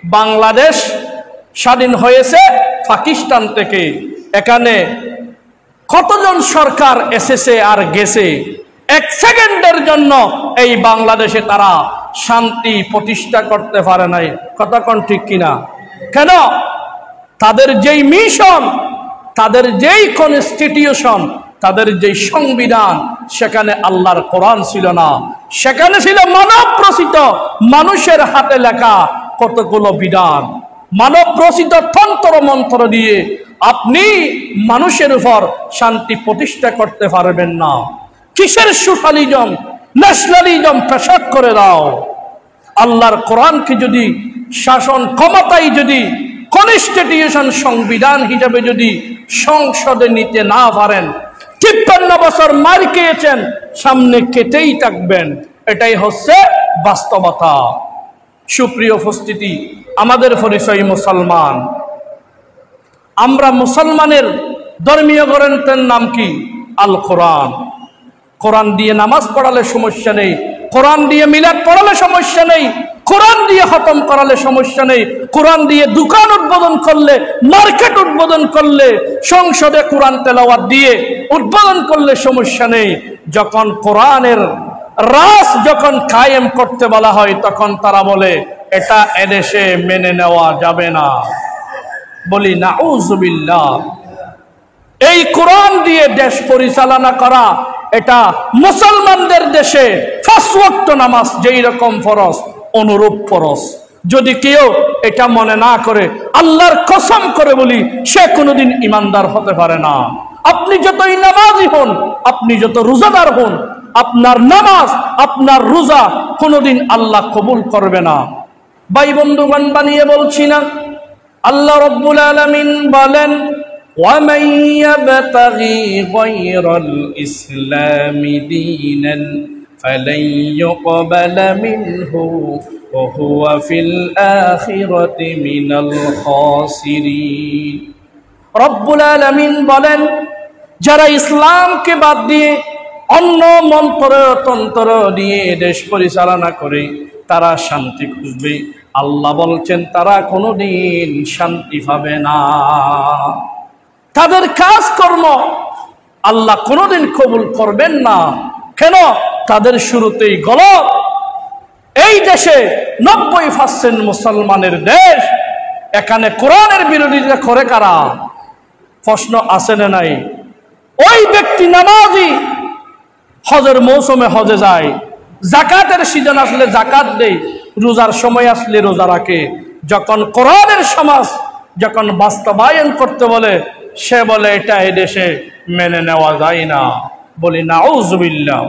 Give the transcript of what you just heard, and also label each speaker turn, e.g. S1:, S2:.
S1: বাংলাদেশ স্বাধীন হয়েছে পাকিস্তান থেকে। এখানে কতজন সরকার এসেছে আর গেছে, এক সেকেন্ডের জন্য এই বাংলাদেশে তারা শান্তি প্রতিষ্ঠা করতে পারে নাই। কথা কোন ঠিক কিনা? কেন? তাদের যেই মিশন, তাদের যেই কনস্টিটিউশন, তাদের যেই সংবিধান, সেখানে আল্লাহর কোরআন ছিল না, সেখানে ছিল মানব রচিত মানুষের হাতে লেখা কতগুলো বিধান। মানব রচিত তন্ত্র মন্ত্র দিয়ে আপনি মানুষের উপর শান্তি প্রতিষ্ঠা করতে পারবেন না। কিসের সোশ্যালিজম, ন্যাশনালিজম পেশাদ করে দাও? আল্লাহর কোরআনকে যদি শাসন ক্ষমতায় যদি কনস্টিটিউশন সংবিধান হিসাবে যদি সংসদে নিতে না পারেন, 53 বছর মার খেয়েছেন, সামনে কেটেই থাকবেন। এটাই হচ্ছে বাস্তবতা। সুপ্রিয় উপস্থিতি, আমাদের পরিচয় মুসলমান। আমরা মুসলমানের ধর্মীয় গ্রন্থের নাম কি? আল কোরআন। কোরআন দিয়ে নামাজ পড়ালে সমস্যা নেই, কোরআন দিয়ে মিলাদ পড়ালে সমস্যা নেই, কোরআন দিয়ে খতম করালে সমস্যা নেই, কোরআন দিয়ে দোকান উদ্বোধন করলে, মার্কেট উদ্বোধন করলে, সংসদে কোরআন তেলাওয়াত দিয়ে উদ্বোধন করলে সমস্যা নেই। যখন কোরআনের রাস যখন কায়েম করতে বলা হয়, তখন তারা বলে এটা এদেশে মেনে নেওয়া যাবে না। বলি নাউযুবিল্লাহ। এই কোরআন দিয়ে দেশ পরিচালনা করা, এটা মুসলমানদের দেশে 5 ওয়াক্ত নামাজ যেই রকম ফরজ, অনুরূপ ফরজ। যদি কেউ এটা মনে না করে, আল্লাহর কসম করে বলি, সে কোনোদিন ইমানদার হতে পারে না। আপনি যতই নামাজি হন, আপনি যত রোজাদার হন, আপনার নামাজ, আপনার রোজা কোনোদিন আল্লাহ কবুল করবে না। ভাই বন্ধুগণ, বানিয়ে বলছি না, আল্লাহ রাব্বুল আলামিন বলেন, وَمَن يَبْتَغِي غَيْرَ الْإِسْلَامِ دِينًا فَلَن يُقْبَلَ مِنْهُ وَهُوَ فِي الْآخِرَةِ مِنَ الْخَاسِرِينَ। রব্বুল আলামিন বলেন, যারা ইসলামকে বাদ দিয়ে অন্য মন্ত্র তন্ত্র দিয়ে দেশ পরিচালনা করে, তারা শান্তি খুঁজবে। আল্লাহ বলছেন তারা কোনোদিন শান্তি পাবে না। তাদের কাজকর্ম আল্লাহ কোনোদিন কবুল করবেন না। কেন? তাদের শুরুতেই গলত। এই দেশে 90% মুসলমানের দেশ, এখানে কোরআনের বিরোধিতা করে কারা? প্রশ্ন আছে না নাই? ওই ব্যক্তি নামাজি, হজের মৌসুমে হজে যায়, জাকাতের সিজন আসলে জাকাত দেয়, রোজার সময় আসলে রোজা রাখে। যখন কোরআনের সমাজ যখন বাস্তবায়ন করতে বলে, সে বলে এটা এই দেশে মেনে নেওয়া যায় না। বলি নাউযুবিল্লাহ।